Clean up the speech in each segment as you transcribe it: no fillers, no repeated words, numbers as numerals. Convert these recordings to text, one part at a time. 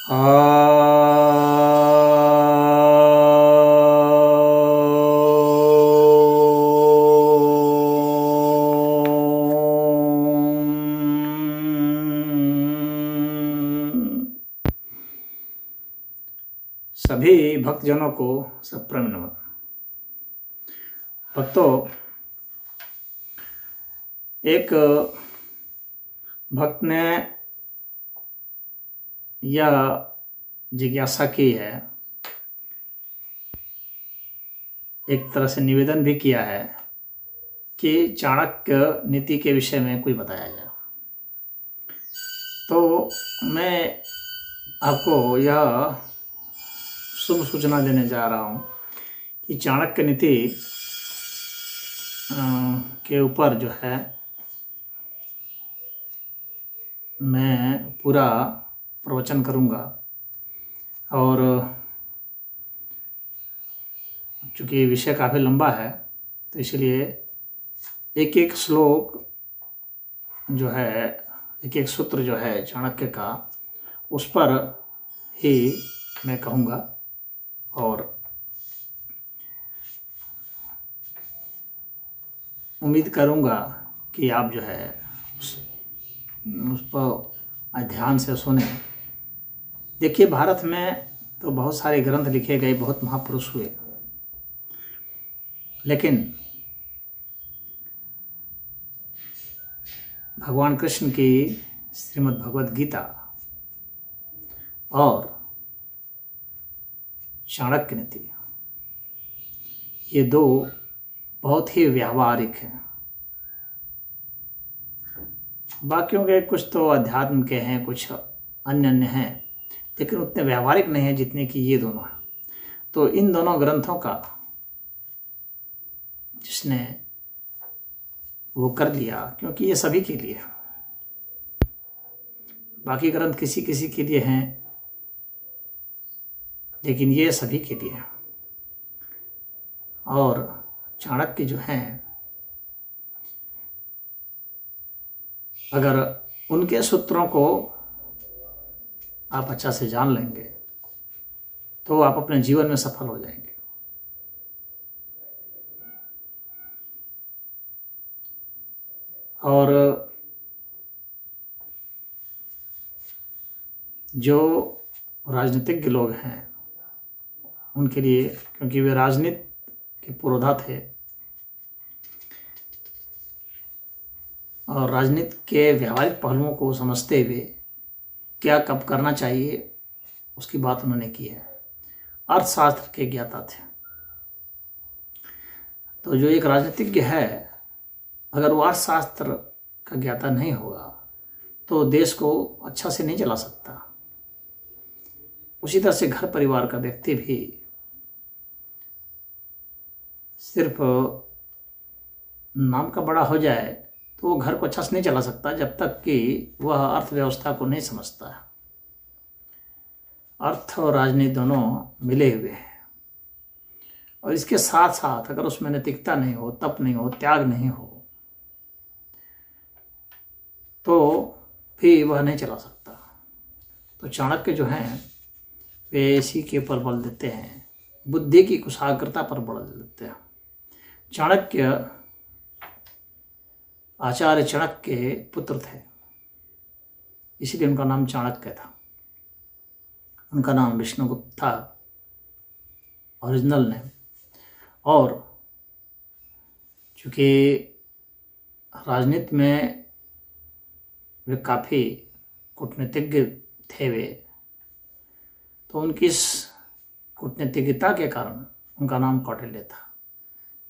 सभी भक्तजनों को सप्रेम नमन। भक्तों, एक भक्त ने यह जिज्ञासा की है, एक तरह से निवेदन भी किया है कि चाणक्य नीति के विषय में कुछ बताया जाए। तो मैं आपको यह शुभ सूचना देने जा रहा हूँ कि चाणक्य नीति के ऊपर जो है मैं पूरा प्रवचन करूँगा। और चूँकि विषय काफ़ी लंबा है तो इसलिए एक एक श्लोक जो है, एक एक सूत्र जो है चाणक्य का, उस पर ही मैं कहूँगा। और उम्मीद करूँगा कि आप जो है उस पर ध्यान से सुने। देखिए, भारत में तो बहुत सारे ग्रंथ लिखे गए, बहुत महापुरुष हुए, लेकिन भगवान कृष्ण की श्रीमद् भगवद गीता और चाणक्य नीति, ये दो बहुत ही व्यावहारिक हैं। बाकियों के कुछ तो अध्यात्म के हैं, कुछ अन्य अन्य हैं, लेकिन उतने व्यावहारिक नहीं हैं जितने कि ये दोनों हैं। तो इन दोनों ग्रंथों का जिसने वो कर लिया, क्योंकि ये सभी के लिए है। बाकी ग्रंथ किसी किसी के लिए हैं, लेकिन ये सभी के लिए है। और चाणक्य जो हैं, अगर उनके सूत्रों को आप अच्छा से जान लेंगे तो आप अपने जीवन में सफल हो जाएंगे। और जो राजनीतिज्ञ लोग हैं उनके लिए, क्योंकि वे राजनीति के पुरोधा थे और राजनीति के व्यावहारिक पहलुओं को समझते हुए क्या कब करना चाहिए उसकी बात उन्होंने की है। अर्थशास्त्र के ज्ञाता थे। तो जो एक राजनीतिज्ञ है, अगर वो अर्थशास्त्र का ज्ञाता नहीं होगा तो देश को अच्छा से नहीं चला सकता। उसी तरह से घर परिवार का व्यक्ति भी सिर्फ नाम का बड़ा हो जाए तो वो घर को अच्छा से नहीं चला सकता जब तक कि वह अर्थव्यवस्था को नहीं समझता है। अर्थ और राजनीति दोनों मिले हुए हैं, और इसके साथ साथ अगर उसमें नैतिकता नहीं हो, तप नहीं हो, त्याग नहीं हो, तो भी वह नहीं चला सकता। तो चाणक्य जो हैं वे इसी के ऊपर बल देते हैं, बुद्धि की कुशाग्रता पर बल देते हैं। चाणक्य आचार्य चाणक्य के पुत्र थे, इसलिए उनका नाम चाणक्य था। उनका नाम विष्णुगुप्त था ओरिजिनल नेम। और चूँकि राजनीति में वे काफ़ी कूटनीतिज्ञ थे वे, तो उनकी इस कूटनीतिज्ञता के कारण उनका नाम कौटिल्य था।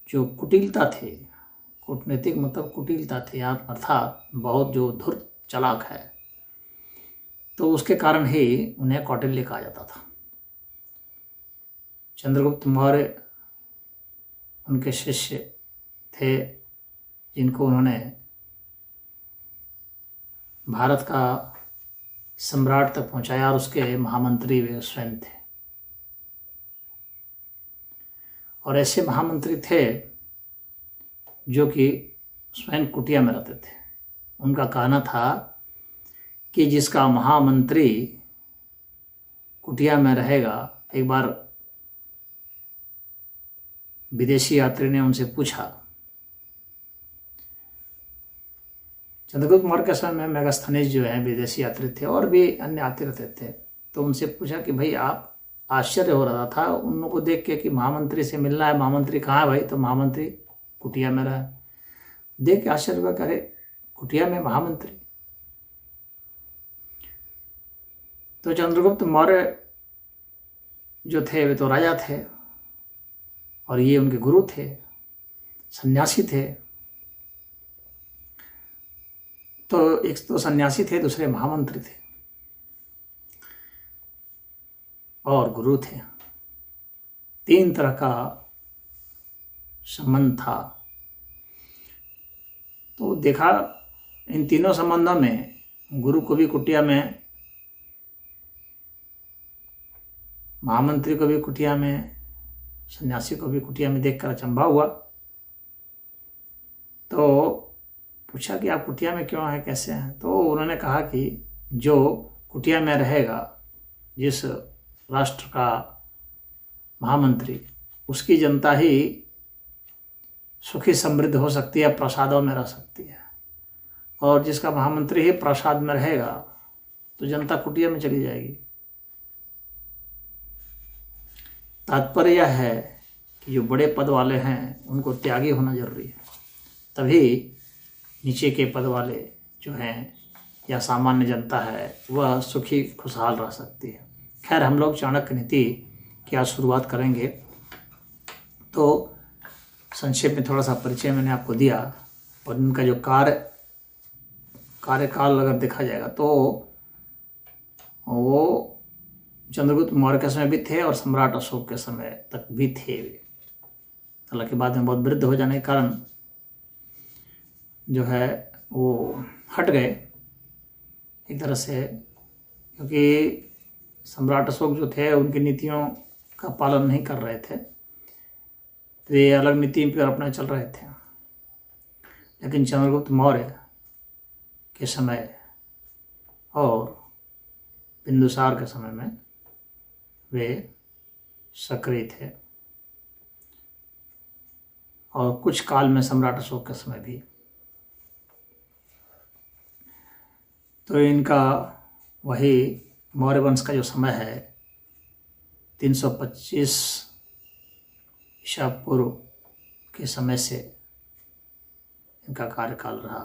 जो कुटिलता थे, कूटनीतिक मतलब कुटिलता थे, अर्थात बहुत जो धूर्त चालाक है, तो उसके कारण ही उन्हें कौटिल्य कहा जाता था। चंद्रगुप्त मौर्य उनके शिष्य थे, जिनको उन्होंने भारत का सम्राट तक पहुंचाया, और उसके महामंत्री वे स्वयं थे। और ऐसे महामंत्री थे जो कि स्वयं कुटिया में रहते थे। उनका कहना था कि जिसका महामंत्री कुटिया में रहेगा। एक बार विदेशी यात्री ने उनसे पूछा, चंद्रगुप्त मौर्य के समय में मेगास्थनीज जो है विदेशी यात्री थे और भी अन्य आते रहते थे, तो उनसे पूछा कि भाई आप, आश्चर्य हो रहा था उन लोगों को देख के कि महामंत्री से मिलना है, महामंत्री कहाँ है भाई, तो महामंत्री कुटिया में रहा। देख के आश्चर्य हुआ, करे कुटिया में महामंत्री। तो चंद्रगुप्त मौर्य जो थे वे तो राजा थे और ये उनके गुरु थे, सन्यासी थे। तो एक तो सन्यासी थे, दूसरे महामंत्री थे और गुरु थे। 3 तरह का संबंध था। तो देखा इन तीनों संबंधों में गुरु को भी कुटिया में, महामंत्री को भी कुटिया में, सन्यासी को भी कुटिया में देखकर अचंभा हुआ। तो पूछा कि आप कुटिया में क्यों हैं, कैसे हैं? तो उन्होंने कहा कि जो कुटिया में रहेगा, जिस राष्ट्र का महामंत्री, उसकी जनता ही सुखी समृद्ध हो सकती है, प्रसादों में रह सकती है। और जिसका महामंत्री ही प्रसाद में रहेगा तो जनता कुटिया में चली जाएगी। तात्पर्य यह है कि जो बड़े पद वाले हैं उनको त्यागी होना जरूरी है, तभी नीचे के पद वाले जो हैं या सामान्य जनता है वह सुखी खुशहाल रह सकती है। खैर, हम लोग चाणक्य नीति की आज शुरुआत करेंगे। तो संक्षेप में थोड़ा सा परिचय मैंने आपको दिया और इनका जो कार्यकाल अगर देखा जाएगा तो वो चंद्रगुप्त मौर्य के समय भी थे और सम्राट अशोक के समय तक भी थे। हालांकि बाद में बहुत वृद्ध हो जाने के कारण जो है वो हट गए एक तरह से, क्योंकि सम्राट अशोक जो थे उनकी नीतियों का पालन नहीं कर रहे थे, तो ये अलग नीति पर अपना चल रहे थे। लेकिन चंद्रगुप्त मौर्य के समय और बिंदुसार के समय में वे सक्रिय थे और कुछ काल में सम्राट अशोक के समय भी। तो इनका वही मौर्य वंश का जो समय है 325 ईसा पूर्व के समय से इनका कार्यकाल रहा।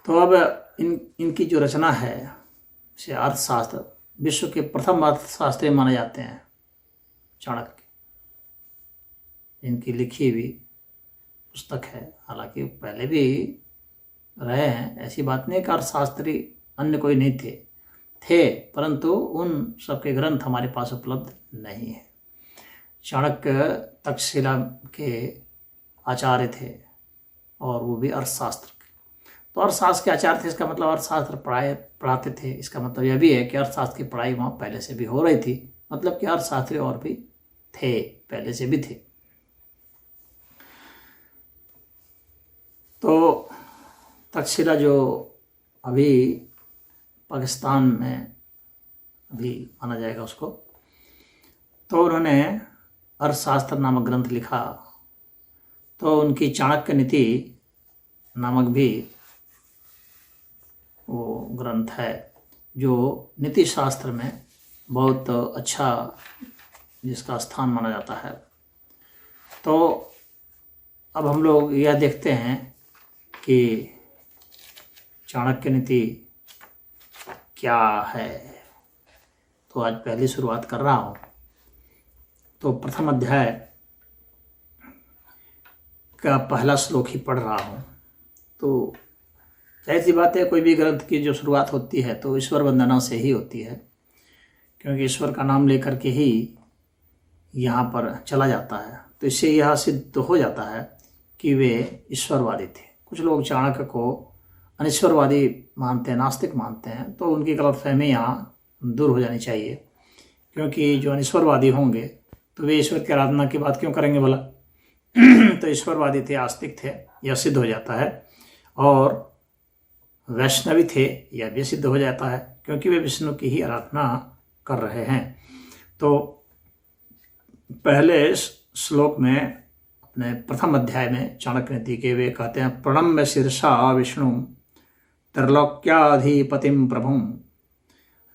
तो अब इनकी जो रचना है से अर्थशास्त्र, विश्व के प्रथम अर्थशास्त्री माने जाते हैं चाणक्य। इनकी लिखी हुई पुस्तक है, हालांकि पहले भी रहे हैं, ऐसी बात नहीं कि अर्थशास्त्री अन्य कोई नहीं थे, परंतु उन सबके ग्रंथ हमारे पास उपलब्ध नहीं है। चाणक्य तक्षशिला के आचार्य थे और वो भी अर्थशास्त्र के। तो अर्थशास्त्र के आचार्य थे, इसका मतलब अर्थशास्त्र पढ़ाते थे। इसका मतलब यह भी है कि अर्थशास्त्र की पढ़ाई वहाँ पहले से भी हो रही थी, मतलब कि अर्थशास्त्री और भी थे, पहले से भी थे। तो तक्षशिला जो अभी पाकिस्तान में अभी माना जाएगा उसको, तो उन्होंने अर्थशास्त्र नामक ग्रंथ लिखा। तो उनकी चाणक्य नीति नामक भी वो ग्रंथ है जो नीति शास्त्र में बहुत अच्छा जिसका स्थान माना जाता है। तो अब हम लोग यह देखते हैं कि चाणक्य नीति क्या है। तो आज पहली शुरुआत कर रहा हूँ। तो प्रथम अध्याय का पहला श्लोक ही पढ़ रहा हूँ। तो जाहिर सी बात है, कोई भी ग्रंथ की जो शुरुआत होती है तो ईश्वर वंदना से ही होती है, क्योंकि ईश्वर का नाम लेकर के ही यहाँ पर चला जाता है। तो इससे यह सिद्ध तो हो जाता है कि वे ईश्वरवादी थे। कुछ लोग चाणक्य को अनिश्वरवादी मानते हैं, नास्तिक मानते हैं, तो उनकी गलतफहमी यहाँ दूर हो जानी चाहिए, क्योंकि जो अनिश्वरवादी होंगे तो वे ईश्वर की आराधना की बात क्यों करेंगे भला। तो ईश्वरवादी थे, आस्तिक थे, यह सिद्ध हो जाता है। और वैष्णवी थे, यह भी सिद्ध हो जाता है, क्योंकि वे विष्णु की ही आराधना कर रहे हैं। तो पहले श्लोक में, अपने प्रथम अध्याय में चाणक्य नीति के वे कहते हैं, प्रणम्य शीर्षा विष्णु त्रैलोक्याधिपतिं प्रभुं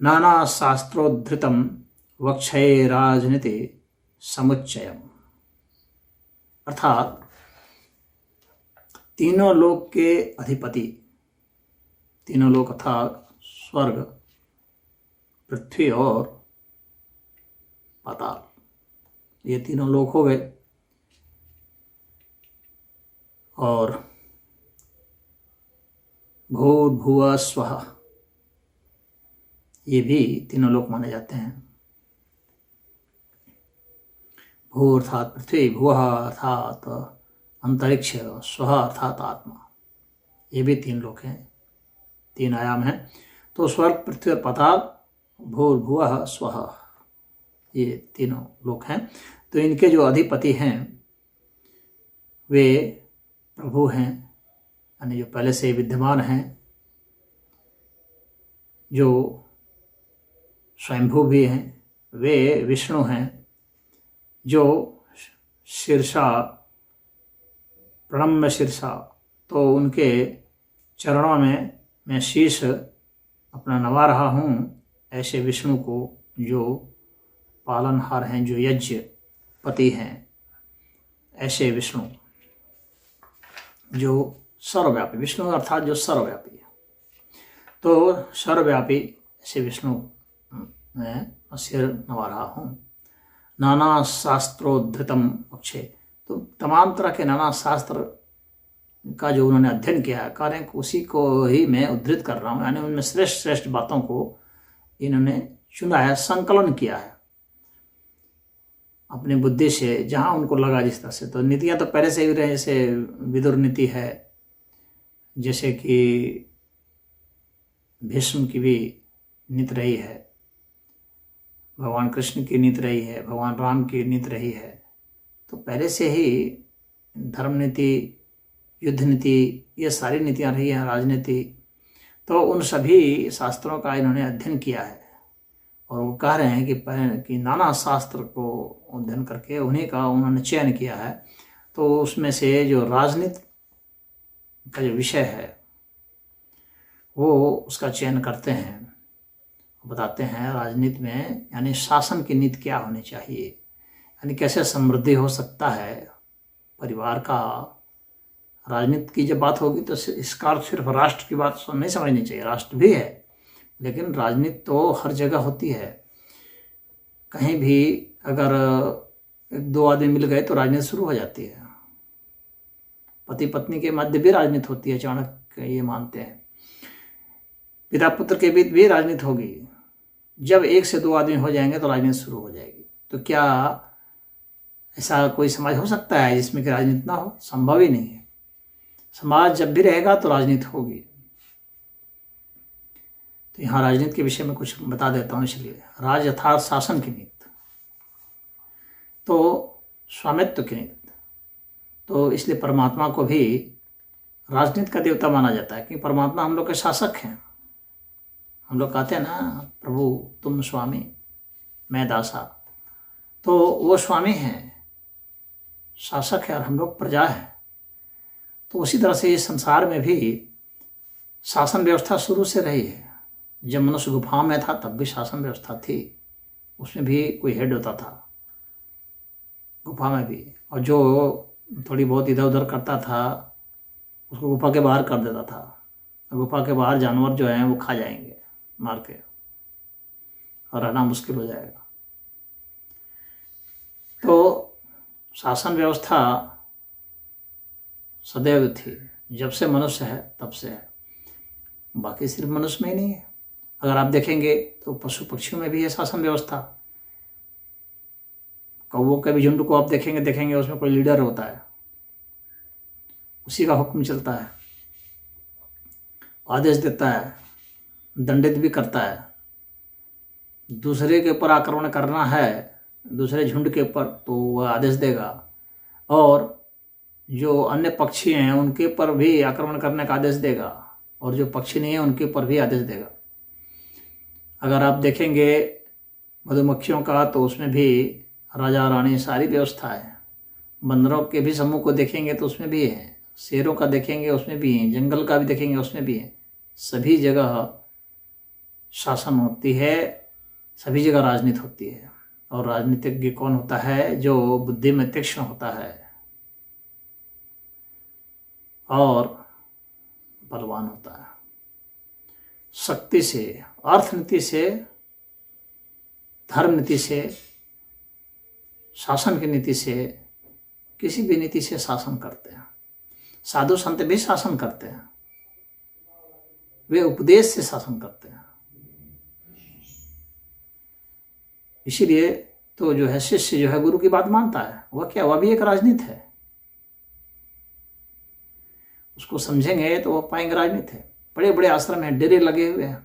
नाना शास्त्रोद्धृतं वक्षये राजनीति समुच्चयम्। अर्थात तीनों लोक के अधिपति, तीनों लोक अर्थात स्वर्ग, पृथ्वी और पाताल, ये तीनों लोक हो गए। और भूर्भुवः स्वः, ये भी तीनों लोक माने जाते हैं। भू अर्थात पृथ्वी, भुवः अर्थात अंतरिक्ष, स्वः अर्थात आत्मा, ये भी तीन लोक हैं, तीन आयाम हैं। तो स्वर्ग, पृथ्वी और पाताल, भूर्भुवः स्वः, ये तीनों लोक हैं। तो इनके जो अधिपति हैं वे प्रभु हैं, यानी जो पहले से विद्यमान हैं, जो स्वयंभू भी हैं, वे विष्णु हैं। जो शीर्षा, प्रणम्य शीर्षा, तो उनके चरणों में मैं शीश अपना नवा रहा हूँ, ऐसे विष्णु को, जो पालनहार हैं, जो यज्ञ पति हैं, ऐसे विष्णु जो सर्वव्यापी, विष्णु अर्थात जो सर्वव्यापी है। तो सर्वव्यापी ऐसे विष्णु मैं सिर नवा रहा हूँ। नाना शास्त्रोद्धृतम अक्षय, तो तमाम तरह के नाना शास्त्र का जो उन्होंने अध्ययन किया है, कार्य उसी को ही मैं उद्धृत कर रहा हूँ, यानी उनमें श्रेष्ठ श्रेष्ठ बातों को इन्होंने चुना है, संकलन किया है अपनी बुद्धि से, जहाँ उनको लगा जिस तरह से। तो नीतियाँ तो पहले से ही रहे, जैसे विदुर नीति है, जैसे कि भीष्म की भी नीति रही है, भगवान कृष्ण की नीति रही है, भगवान राम की नीति रही है। तो पहले से ही धर्म नीति, युद्ध नीति, ये सारी नीतियाँ रही हैं, राजनीति। तो उन सभी शास्त्रों का इन्होंने अध्ययन किया है, और वो कह रहे हैं कि नाना शास्त्र को अध्ययन करके उन्हीं का उन्होंने चयन किया है। तो उसमें से जो राजनीति का जो विषय है वो उसका चयन करते हैं, बताते हैं राजनीति में, यानी शासन की नीति क्या होनी चाहिए, यानी कैसे समृद्धि हो सकता है परिवार का। राजनीति की जब बात होगी तो इसका अर्थ सिर्फ राष्ट्र की बात नहीं समझनी चाहिए, राष्ट्र भी है, लेकिन राजनीति तो हर जगह होती है। कहीं भी अगर एक दो आदमी मिल गए तो राजनीति शुरू हो जाती है। पति पत्नी के मध्य भी राजनीति होती है, चाणक्य ये मानते हैं। पिता पुत्र के बीच भी राजनीति होगी। जब एक से दो आदमी हो जाएंगे तो राजनीति शुरू हो जाएगी। तो क्या ऐसा कोई समाज हो सकता है जिसमें कि राजनीति ना हो? संभव ही नहीं है। समाज जब भी रहेगा तो राजनीति होगी। तो यहाँ राजनीति के विषय में कुछ बता देता हूँ। इसलिए राज अर्थात शासन की नीति, तो स्वामित्व की नीति। तो इसलिए परमात्मा को भी राजनीति का देवता माना जाता है, कि परमात्मा हम लोग के शासक हैं। हम लोग कहते हैं ना, प्रभु तुम स्वामी मैं दासा, तो वो स्वामी हैं, शासक है, और हम लोग प्रजा हैं। तो उसी तरह से इस संसार में भी शासन व्यवस्था शुरू से रही है। जब मनुष्य गुफा में था तब भी शासन व्यवस्था थी, उसमें भी कोई हेड होता था गुफा में भी, और जो थोड़ी बहुत इधर उधर करता था उसको गुफा के बाहर कर देता था। गुफा के बाहर जानवर जो हैं वो खा जाएंगे मार के, और रहना मुश्किल हो जाएगा। तो शासन व्यवस्था सदैव थी, जब से मनुष्य है तब से है। बाकी सिर्फ मनुष्य में ही नहीं है। अगर आप देखेंगे तो पशु पक्षियों में भी है शासन व्यवस्था। कौवों के भी झुंड को आप देखेंगे उसमें कोई लीडर होता है, उसी का हुक्म चलता है, आदेश देता है, दंडित भी करता है। दूसरे के ऊपर आक्रमण करना है, दूसरे झुंड के ऊपर, तो वह आदेश देगा, और जो अन्य पक्षी हैं उनके ऊपर भी आक्रमण करने का आदेश देगा, और जो पक्षी नहीं है उनके ऊपर भी आदेश देगा। अगर आप देखेंगे मधुमक्खियों का तो उसमें भी राजा रानी सारी व्यवस्था है। बंदरों के भी समूह को देखेंगे तो उसमें भी है, शेरों का देखेंगे उसमें भी है, जंगल का भी देखेंगे उसमें भी है। सभी जगह शासन होती है, सभी जगह राजनीति होती है। और राजनीतिज्ञ कौन होता है? जो बुद्धि में तीक्ष्ण होता है और बलवान होता है। शक्ति से, अर्थनीति से, धर्म नीति से, शासन की नीति से, किसी भी नीति से शासन करते हैं। साधु संत भी शासन करते हैं, वे उपदेश से शासन करते हैं। इसीलिए तो जो है शिष्य जो है गुरु की बात मानता है। वह क्या, वह भी एक राजनीति है। उसको समझेंगे तो वह पाएंगे राजनीति है। बड़े बड़े आश्रम हैं, डेरे लगे हुए हैं,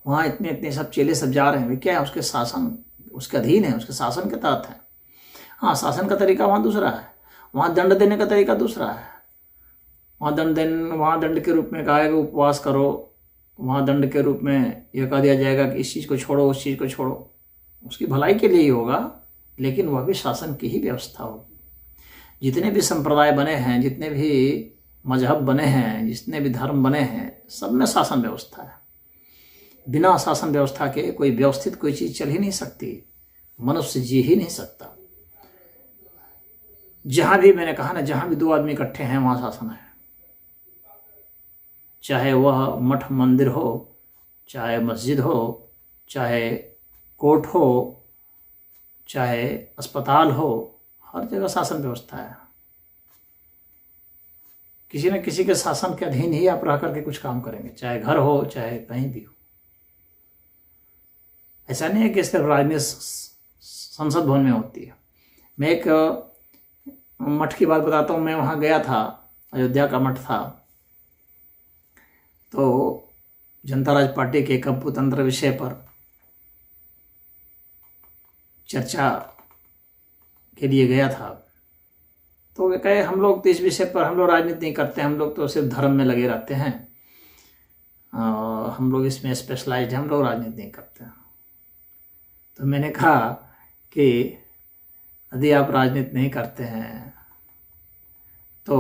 वहाँ इतने इतने सब चेले सब जा रहे हैं। वे क्या है, उसके शासन, उसके अधीन है, उसके शासन के तहत है। हाँ, शासन का तरीका वहाँ दूसरा है, वहाँ दंड देने का तरीका दूसरा है। वहाँ दंड के रूप में कहा है कि उपवास करो, वहाँ दंड के रूप में यह कह दिया जाएगा कि इस चीज़ को छोड़ो, उस चीज़ को छोड़ो। उसकी भलाई के लिए ही होगा, लेकिन वह भी शासन की ही व्यवस्था होगी। जितने भी संप्रदाय बने हैं, जितने भी मजहब बने हैं, जितने भी धर्म बने हैं, सब में शासन व्यवस्था है। बिना शासन व्यवस्था के कोई व्यवस्थित कोई चीज़ चल ही नहीं सकती, मनुष्य जी ही नहीं सकता। जहाँ भी मैंने कहा ना, जहाँ भी दो आदमी इकट्ठे हैं वहाँ शासन है। चाहे वह मठ मंदिर हो, चाहे मस्जिद हो, चाहे कोर्ट हो, चाहे अस्पताल हो, हर जगह शासन व्यवस्था है। किसी न किसी के शासन के अधीन ही आप रह करके कुछ काम करेंगे, चाहे घर हो चाहे कहीं भी हो। ऐसा नहीं है कि सिर्फ राजनीति संसद भवन में होती है। मैं एक मठ की बात बताता हूँ। मैं वहाँ गया था, अयोध्या का मठ था। तो जनता राज पार्टी के कंपुतंत्र विषय पर चर्चा के लिए गया था। तो वे कहे हम लोग तो इस विषय पर हम लोग राजनीति नहीं करते, हम लोग तो सिर्फ धर्म में लगे रहते हैं, हम लोग इसमें स्पेशलाइज्ड हैं, हम लोग राजनीति नहीं करते। तो मैंने कहा कि यदि आप राजनीति नहीं करते हैं तो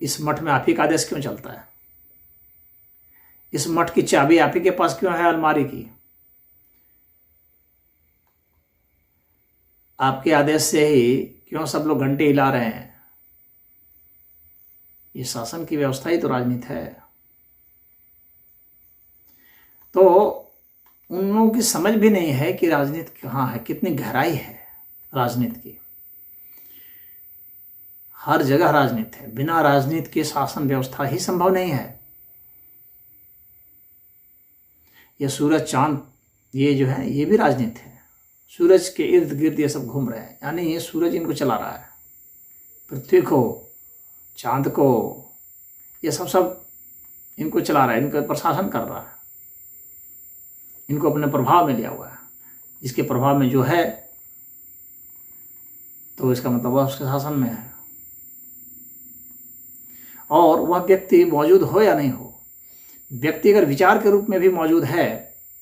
इस मठ में आप ही का आदेश क्यों चलता है? इस मठ की चाबी आप ही के पास क्यों है अलमारी की? आपके आदेश से ही क्यों सब लोग घंटे हिला रहे हैं? ये शासन की व्यवस्था ही तो राजनीति है। तो उन लोगों की समझ भी नहीं है कि राजनीति कहाँ है, कितनी गहराई है राजनीति की। हर जगह राजनीति है, बिना राजनीति के शासन व्यवस्था ही संभव नहीं है। ये सूरज चांद ये जो है ये भी राजनीति है। सूरज के इर्द गिर्द ये सब घूम रहे हैं, यानी ये सूरज इनको चला रहा है। पृथ्वी को, चांद को, ये सब इनको चला रहा है, इनका प्रशासन कर रहा है, इनको अपने प्रभाव में लिया हुआ है। इसके प्रभाव में जो है तो इसका मतलब वह उसके शासन में है। और वह व्यक्ति मौजूद हो या नहीं हो, व्यक्ति अगर विचार के रूप में भी मौजूद है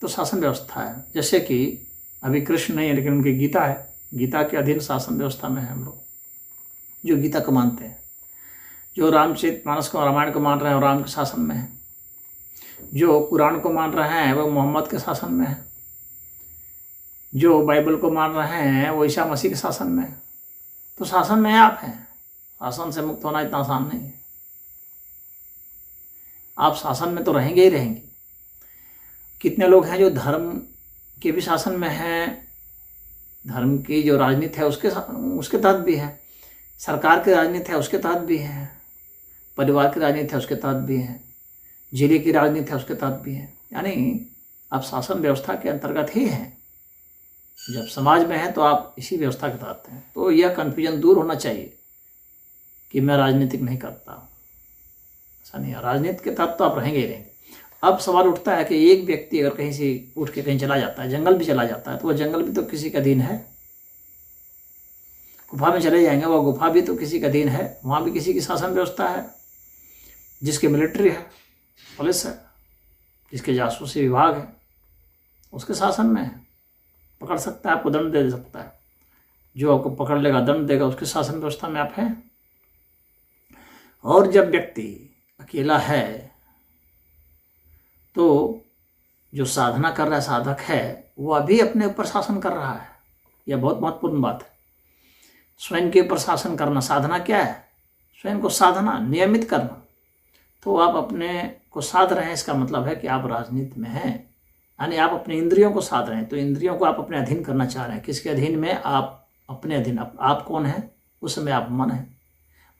तो शासन व्यवस्था है। जैसे कि अभी कृष्ण नहीं है लेकिन उनकी गीता है, गीता के अधीन शासन व्यवस्था में है हम लोग जो गीता को मानते हैं। जो रामचरितमानस को, रामायण को मान रहे हैं वो राम के शासन में है। जो कुरान को मान रहे हैं वो मोहम्मद के शासन में है। जो बाइबल को मान रहे हैं वो ईसा मसीह के शासन में है। तो शासन में आप हैं। शासन से मुक्त होना इतना आसान नहीं है। आप शासन में तो रहेंगे ही रहेंगे। कितने लोग हैं जो धर्म के भी शासन में हैं, धर्म की जो राजनीति है उसके तहत भी है, सरकार की राजनीति है उसके तहत भी है, परिवार की राजनीति है उसके तहत भी है, जिले की राजनीति है उसके तहत भी है। यानी आप शासन व्यवस्था के अंतर्गत ही हैं। जब समाज में हैं तो आप इसी व्यवस्था के तहत हैं। तो यह कन्फ्यूजन दूर होना चाहिए कि मैं राजनीतिक नहीं करता। ऐसा नहीं है, राजनीति के तहत तो आप रहेंगे ही रहेंगे। अब सवाल उठता है कि एक व्यक्ति अगर कहीं से उठ के कहीं चला जाता है, जंगल भी चला जाता है, तो वह जंगल भी तो किसी का अधीन है। गुफा में चले जाएंगे, वह गुफा भी तो किसी का अधीन है, वहाँ भी किसी की शासन व्यवस्था है। जिसकी मिलिट्री है पुलिस है, जिसके जासूसी विभाग है, उसके शासन में है, पकड़ सकता है, आपको दंड दे सकता है। जो आपको पकड़ लेगा, दंड देगा, उसके शासन व्यवस्था में आप हैं। और जब व्यक्ति अकेला है तो जो साधना कर रहा है, साधक है, वह अभी अपने ऊपर शासन कर रहा है। यह बहुत महत्वपूर्ण बात है। स्वयं के ऊपर शासन करना, साधना क्या है? स्वयं को साधना, नियमित करना। तो आप अपने को साध रहे हैं, इसका मतलब है कि आप राजनीति में हैं, यानी आप अपने इंद्रियों को साध रहे हैं। तो इंद्रियों को आप अपने अधीन करना चाह रहे हैं। किसके अधीन में? आप अपने अधीन। आप कौन है? उस समय आप मन है।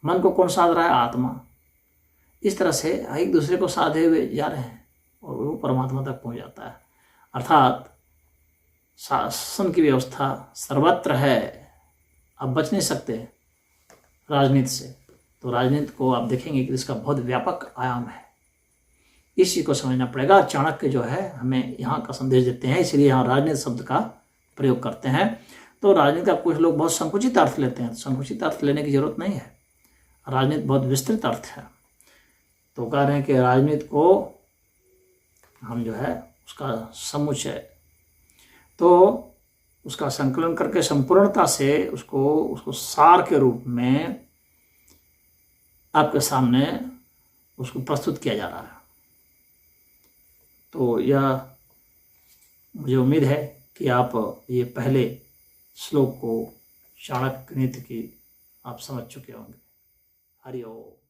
मन को कौन साध रहा है? आत्मा। इस तरह से एक दूसरे को साधे हुए जा रहे हैं और वो परमात्मा तक पहुंच जाता है। अर्थात शासन की व्यवस्था सर्वत्र है, आप बच नहीं सकते राजनीति से। तो राजनीति को आप देखेंगे कि इसका बहुत व्यापक आयाम है। इस चीज को समझना पड़ेगा। चाणक्य जो है हमें यहाँ का संदेश देते हैं, इसलिए यहाँ राजनीति शब्द का प्रयोग करते हैं। तो राजनीति का कुछ लोग बहुत संकुचित अर्थ लेते हैं। संकुचित अर्थ लेने की जरूरत नहीं है, राजनीति बहुत विस्तृत अर्थ है। तो कह रहे हैं कि राजनीति को हम जो है उसका समुच्चय, तो उसका संकलन करके संपूर्णता से उसको सार के रूप में आपके सामने उसको प्रस्तुत किया जा रहा है। तो यह मुझे उम्मीद है कि आप ये पहले श्लोक को, चाणक्य नीति की, आप समझ चुके होंगे। हरि ओम।